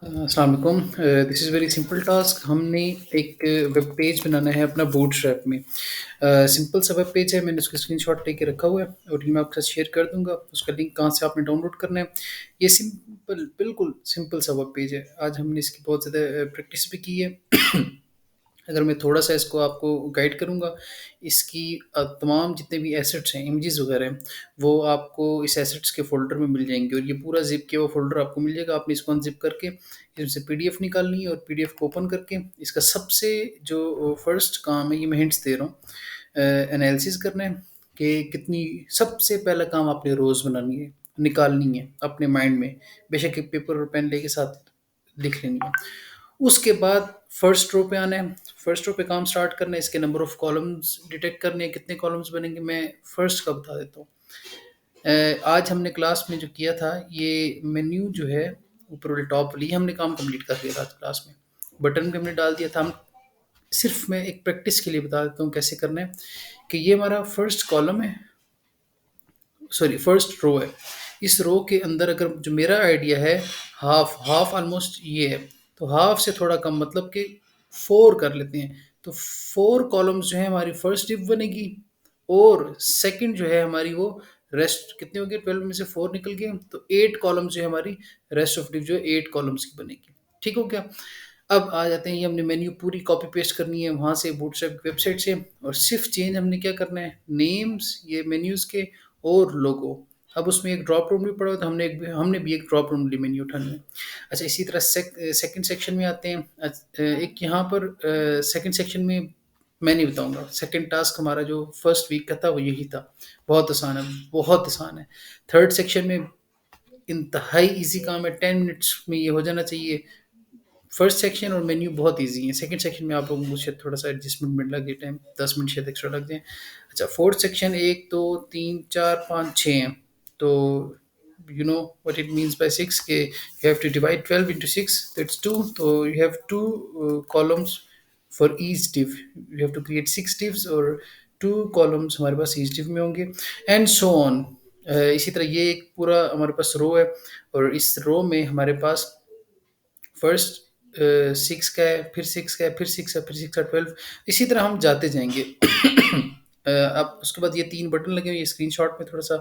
अस्सलाम वालेकुम। This is very simple task. हमने एक वेब पेज बनाना है अपना बूटस्ट्रैप में। सिंपल सा वेब पेज है, मैंने उसका स्क्रीनशॉट लेके रखा हुआ है और ये मैं आपके साथ शेयर कर दूँगा। उसका लिंक कहाँ से आपने डाउनलोड करना है। ये सिंपल बिल्कुल सिंपल सा वेब पेज है। आज हमने इसकी बहुत ज़्यादा प्रैक्टिस भी की है। अगर मैं थोड़ा-सा इसको आपको गाइड करूँगा, इसकी तमाम जितने भी एसेट्स हैं, इमेजेस वगैरह हैं, वो आपको इस एसेट्स के फ़ोल्डर में मिल जाएँगे और ये पूरा ज़िप किया हुआ फ़ोल्डर आपको मिल जाएगा। आपने इसको अनज़िप करके इसमें पीडीएफ निकालनी है और पीडीएफ को ओपन करके इसका सबसे जो फर्स्ट काम है, ये मैं हिंट्स दे रहा हूँ, एनालिसिस करना है कि कितनी सबसे पहला काम आपने रोज़ बनानी है, निकालनी है अपने माइंड में। बेशक एक पेपर और पेन लेके साथ लिख लेनी है। उसके बाद फर्स्ट रो पे आना है। फर्स्ट रो पे काम स्टार्ट करना है, इसके नंबर ऑफ कॉलम्स डिटेक्ट करने हैं, कितने कॉलम्स बनेंगे मैं फर्स्ट का बता देता हूँ। आज हमने क्लास में जो किया था, ये मेन्यू जो है ऊपर वाले टॉप वाली, ये हमने काम कंप्लीट कर लिया था आज क्लास में। बटन भी हमने डाल दिया था। हम सिर्फ मैं एक प्रैक्टिस के लिए बता देता हूँ कैसे करना है कि ये हमारा फर्स्ट कॉलम है, सॉरी फर्स्ट रो है। इस रो के अंदर अगर जो मेरा आइडिया है, हाफ हाफ ऑलमोस्ट ये है, तो हाफ से थोड़ा कम मतलब कि फोर कर लेते हैं। तो फोर कॉलम्स जो है हमारी फर्स्ट डिव बनेगी और सेकंड जो है हमारी वो रेस्ट कितने हो गए, 12 में से फोर निकल गए, तो एट कॉलम्स जो है हमारी रेस्ट ऑफ डिव जो है एट कॉलम्स की बनेगी। ठीक हो गया। अब आ जाते हैं, ये हमने मेन्यू पूरी कॉपी पेस्ट करनी है वहाँ से बूटस्ट्रैप वेबसाइट से, और सिर्फ चेंज हमने क्या करना है, नेम्स ये मेन्यूज़ के और लोगो। अब उसमें एक ड्रॉप डाउन भी पड़ा हुआ, तो हमने भी एक ड्रॉप डाउन वाली मेन्यू उठानी है। अच्छा, इसी तरह सेकंड सेक्शन में आते हैं। एक यहाँ पर सेकंड सेक्शन में मैं नहीं बताऊंगा। सेकंड टास्क हमारा जो फर्स्ट वीक का था वो यही था। बहुत आसान है, बहुत आसान है। थर्ड सेक्शन में इंतहाई इजी काम है, 10 मिनट्स में ये हो जाना चाहिए। फर्स्ट सेक्शन और मेन्यू बहुत इजी है। सेकंड सेक्शन में आप लोगों को शायद थोड़ा सा एडजस्टमेंट मिल लगे, टाइम 10 मिनट शायद एक्स्ट्रा लग जाए। अच्छा, फोर्थ सेक्शन एक दो तीन चार पाँच छः हैं, तो you know what it means by 6 के you have to divide 12 into 6, that's 2, तो you have two columns for each div, you have to create 6 divs और 2 columns हमारे पास each div में होंगे, and so on। इसी तरह ये एक पूरा हमारे पास रो है और इस रो में हमारे पास फर्स्ट 6 का है, फिर 6 का है, फिर 6 है, फिर 6 का 12, इसी तरह हम जाते जाएँगे। अब उसके बाद ये 3 बटन लगे हुए हैं, ये स्क्रीनशॉट में थोड़ा-सा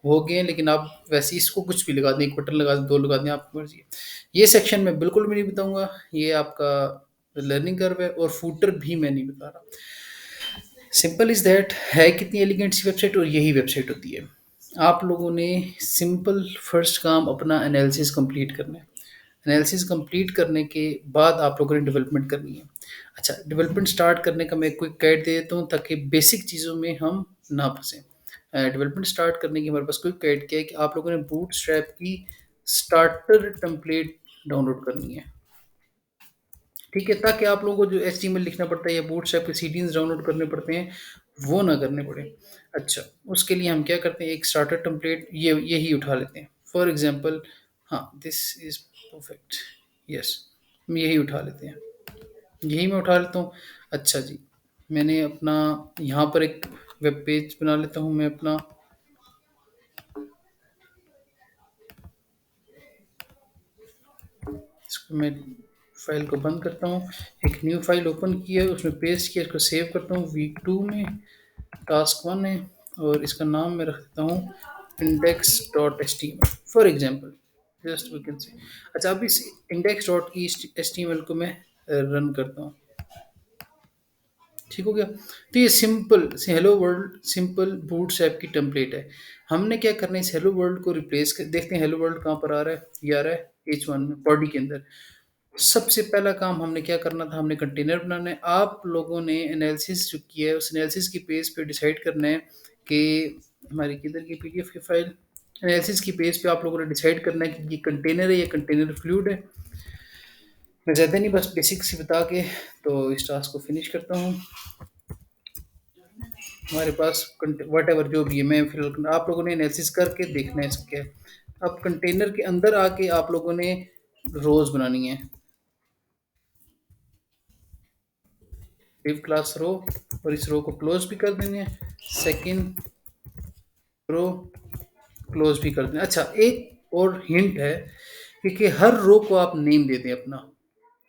हो गए हैं, लेकिन आप वैसे ही इसको कुछ भी लगा दें, 1 बटन लगा दें, 2 लगा दें, आपकी मर्ज़ी है। ये सेक्शन मैं बिल्कुल भी नहीं बताऊँगा, ये आपका लर्निंग कर्व है और फूटर भी मैं नहीं बता रहा। सिंपल इज़ दैट, है कितनी एलिगेंट सी वेबसाइट और यही वेबसाइट होती है। आप लोगों ने सिंपल फर्स्ट काम अपना एनालिसिस कंप्लीट करना है। एनालिसिस कंप्लीट करने के बाद आप लोगों ने डेवलपमेंट करनी है। अच्छा, डेवलपमेंट स्टार्ट करने का मैं क्विक गाइड दे देता हूँ ताकि बेसिक चीज़ों में हम ना फँसें। डेवलपमेंट स्टार्ट करने की हमारे पास क्विक गाइड क्या है कि आप लोगों ने बूटस्ट्रैप की स्टार्टर टेम्पलेट डाउनलोड करनी है। ठीक है? ताकि आप लोगों को जो एचटीएमएल लिखना पड़ता है या बूटस्ट्रैप के सीडीएन्स डाउनलोड करने पड़ते हैं, वो ना करने पड़े। अच्छा, उसके लिए हम क्या करते हैं, एक स्टार्टर टेम्पलेट ये यही उठा लेते हैं। फॉर एग्ज़ाम्पल, हाँ, दिस इज़ परफेक्ट, यस, हम यही उठा लेते हैं। यही मैं उठा लेता हूँ। अच्छा जी, मैंने अपना यहाँ पर एक वेब पेज बना लेता हूँ मैं अपना। इसको मैं फ़ाइल को बंद करता हूँ। एक न्यू फ़ाइल ओपन की है, उसमें पेस्ट किया, इसको सेव करता हूँ। वीक 2 में टास्क 1 है और इसका नाम मैं रख देता हूँ index.html for example, just we can say. अच्छा, अब इस index.html को मैं रन करता हूँ। ठीक हो गया। तो ये सिंपल से हेलो वर्ल्ड सिंपल बूटस्ट्रैप की टेम्पलेट है। हमने क्या करना है, इस हेलो वर्ल्ड को रिप्लेस कर देखते हैं। हेलो वर्ल्ड कहाँ पर आ रहा है, ये आ रहा है H1 में बॉडी के अंदर। सबसे पहला काम हमने क्या करना था, हमने कंटेनर बनाना है। आप लोगों ने एनालिसिस जो किया है, उस एनालिसिस की पेज पे डिसाइड करना है कि हमारी किधर की पीडीएफ की फाइल, एनालिसिस की पेज पे आप लोगों ने डिसाइड करना है कि ये कंटेनर है या कंटेनर फ्लूइड है। मैं ज़्यादा नहीं, बस बेसिक सी बता के तो इस टास्क को फिनिश करता हूँ। हमारे पास वट एवर जो भी है, मैं फिर आप लोगों ने एनालिसिस करके देखना है इसका क्या है। अब कंटेनर के अंदर आके आप लोगों ने रोज बनानी है, div क्लास रो, और इस रो को क्लोज भी कर देनी है, सेकंड रो क्लोज भी कर देना। अच्छा, एक और हिंट है क्योंकि हर रो को आप नेम दे दें अपना,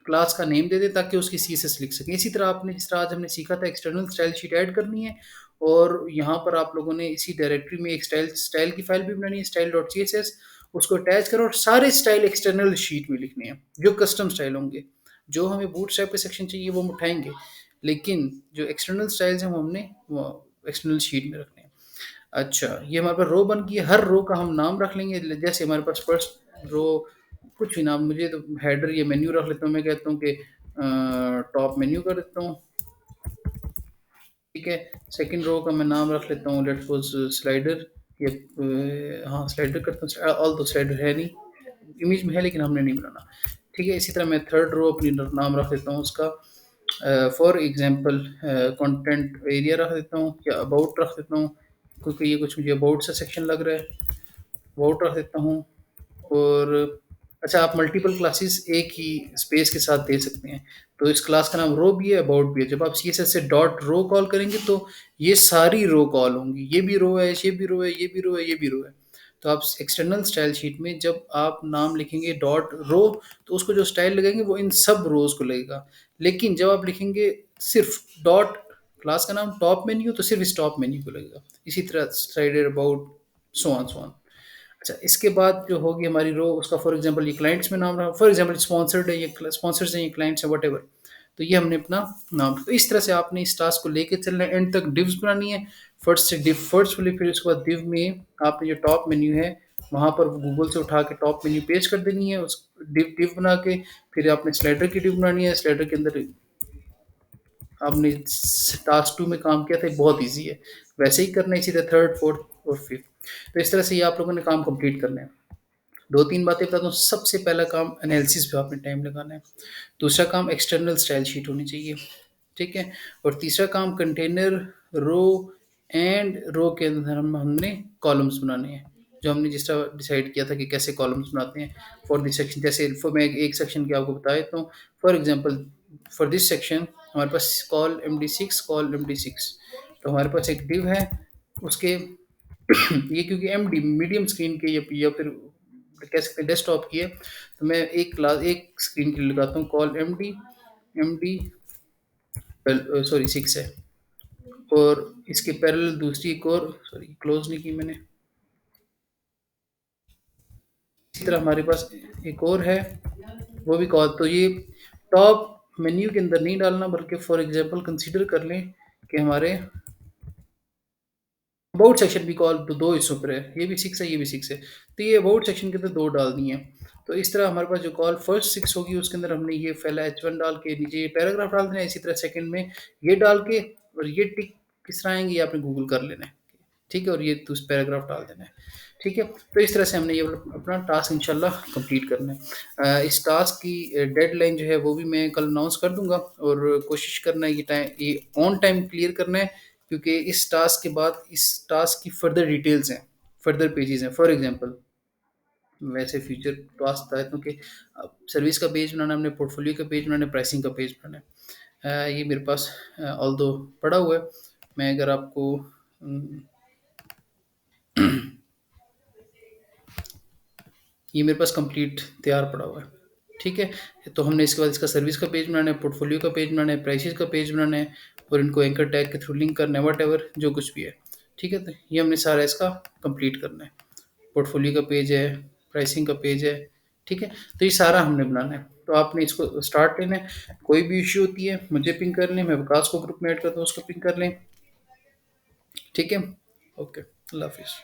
क्लास का नेम दे दें ताकि उसकी सीएसएस लिख सकें। इसी तरह आपने जिस तरह आज हमने सीखा था एक्सटर्नल स्टाइल शीट ऐड करनी है, और यहाँ पर आप लोगों ने इसी डायरेक्टरी में एक स्टाइल स्टाइल की फाइल भी बनानी है, style dot C S S. उसको अटैच करो और सारे स्टाइल एक्सटर्नल शीट में लिखने हैं जो कस्टम स्टाइल होंगे। जो हमें बूटस्ट्रैप के सेक्शन चाहिए वो हम उठाएंगे, लेकिन जो एक्सटर्नल स्टाइल्स हैं वो हमने वो एक्सटर्नल शीट में रखने हैं। अच्छा, ये हमारे पास रो बन गई है। हर रो का हम नाम रख लेंगे। जैसे हमारे पास फर्स्ट रो, कुछ भी नाम, मुझे तो हेडर या मेन्यू रख लेता हूँ। मैं कहता हूँ कि टॉप मेन्यू कर देता हूँ। ठीक है। सेकंड रो का मैं नाम रख लेता हूँ, लेट्स सपोज स्लाइडर, या हाँ स्लाइडर करता हूँ। ऑल तो स्लाइडर है नहीं, इमेज में है लेकिन हमने नहीं बनाना। ठीक है। इसी तरह मैं थर्ड रो अपनी नाम रख देता हूँ उसका, फॉर एग्जांपल कंटेंट एरिया रख देता हूँ, या अबाउट रख देता हूँ, क्योंकि ये कुछ मुझे अबाउट सा सेक्शन लग रहा है। अबाउट रख देता हूँ। और अच्छा, आप मल्टीपल क्लासेस एक ही स्पेस के साथ दे सकते हैं। तो इस क्लास का नाम रो भी है, अबाउट भी है। जब आप सीएसएस से डॉट रो कॉल करेंगे तो ये सारी रो कॉल होंगी। ये भी रो है, ये भी रो है, ये भी रो है, ये भी रो है। तो आप एक्सटर्नल स्टाइल शीट में जब आप नाम लिखेंगे डॉट रो, तो उसको जो स्टाइल लगेंगे वो इन सब रोज को लगेगा। लेकिन जब आप लिखेंगे सिर्फ डॉट क्लास का नाम टॉप मेन्यू, तो सिर्फ इस टॉप मेन्यू को लगेगा। इसी तरह स्लाइडर, अबाउट, सो ऑन। अच्छा, इसके बाद जो होगी हमारी रो, उसका फॉर एग्जांपल ये क्लाइंट्स में नाम रहा, फॉर एग्जांपल स्पॉन्सर्ड है, ये स्पॉन्सर्स हैं, ये क्लाइंट्स हैं, वट एवर। तो ये हमने अपना नाम, तो इस तरह से आपने इस टास्क को लेके चलना है। एंड तक डिव्स बनानी है, फर्स्ट से डिव फर्स्ट वाली, फिर उसके बाद डिव में आपने जो टॉप मेन्यू है वहाँ पर गूगल से उठा के टॉप मेन्यू पेज कर देनी है, उस डिव डिव बना के। फिर आपने स्लाइडर की डिव बनानी है। स्लाइडर के अंदर आपने टास्क टू में काम किया था, बहुत ईजी है। वैसे ही करना है इसी तरह थर्ड, फोर्थ और फिफ्थ। तो इस तरह से ये आप लोगों ने काम कंप्लीट करना है। दो तीन बातें बताता हूँ। सबसे पहला काम एनालिसिस पे आपने टाइम लगाना है। दूसरा काम एक्सटर्नल स्टाइल शीट होनी चाहिए। ठीक है। और तीसरा काम कंटेनर, रो एंड रो के अंदर हमने कॉलम्स बनाने हैं, जो हमने जिस तरह डिसाइड किया था कि कैसे कॉलम्स बनाते हैं फॉर दिस सेक्शन। जैसे फॉर मैं एक सेक्शन की आपको बता देता हूँ। For example for this section हमारे पास कॉल MD6, कॉल MD6। तो हमारे पास एक डिव है उसके ये क्योंकि MD मीडियम स्क्रीन के या फिर कह सकते हैं डेस्कटॉप की है, तो मैं एक क्लास एक स्क्रीन के लिए लगाता हूँ कॉल MD सॉरी 6 है। और इसके पैरेलल दूसरी एक और, सॉरी क्लोज नहीं की मैंने। इसी तरह हमारे पास एक और है, वो भी कॉल, तो ये टॉप मेन्यू के अंदर नहीं डालना, बल्कि फॉर एग्जांपल कंसीडर कर लें कि हमारे अबाउट सेक्शन भी कॉल तो दो हिस्सों पर है, ये भी 6 है, ये भी 6 है। तो ये अबाउट सेक्शन के अंदर दो डाल दी है। तो इस तरह हमारे पास जो कॉल फर्स्ट 6 होगी उसके अंदर हमने ये पहला H1 डाल के नीचे ये पैराग्राफ डाल देना है। इसी तरह सेकंड में ये डाल के, और ये टिक किस तरह आएंगे ये आपने गूगल कर लेना है। ठीक है। और ये तो पैराग्राफ डाल देना है। ठीक है। तो इस तरह से हमने ये अपना टास्क इंशाल्लाह कंप्लीट करना है। इस टास्क की डेडलाइन जो है वो भी मैं कल अनाउंस कर दूंगा, और कोशिश करना है ये ऑन टाइम क्लियर करना है, क्योंकि इस टास्क के बाद इस टास्क की फर्दर डिटेल्स हैं, फर्दर पेजेस हैं। फॉर एग्जांपल वैसे फ्यूचर टास्क बताया था कि सर्विस का पेज बनाना, हमने पोर्टफोलियो का पेज बनाना है, प्राइसिंग का पेज बनाना है। ये मेरे पास ऑल दो पड़ा हुआ है। मैं अगर आपको ये मेरे पास कंप्लीट तैयार पड़ा हुआ है। ठीक है। तो हमने इसके बाद इसका सर्विस का पेज बनाना है, पोर्टफोलियो का पेज बनाना है, प्राइसेस का पेज बनाना है, और इनको एंकर टैग के थ्रू लिंक करना है, वट एवर जो कुछ भी है। ठीक है। तो ये हमने सारा इसका कंप्लीट करना है। पोर्टफोलियो का पेज है, प्राइसिंग का पेज है। ठीक है। तो ये सारा हमने बनाना है। तो आपने इसको स्टार्ट लेना है। कोई भी इश्यू होती है मुझे पिंग कर लें, मैं विकास को ग्रुप में ऐड करता हूँ, उसको पिंग कर लें। ठीक है। ओके, अल्लाह हाफिज़।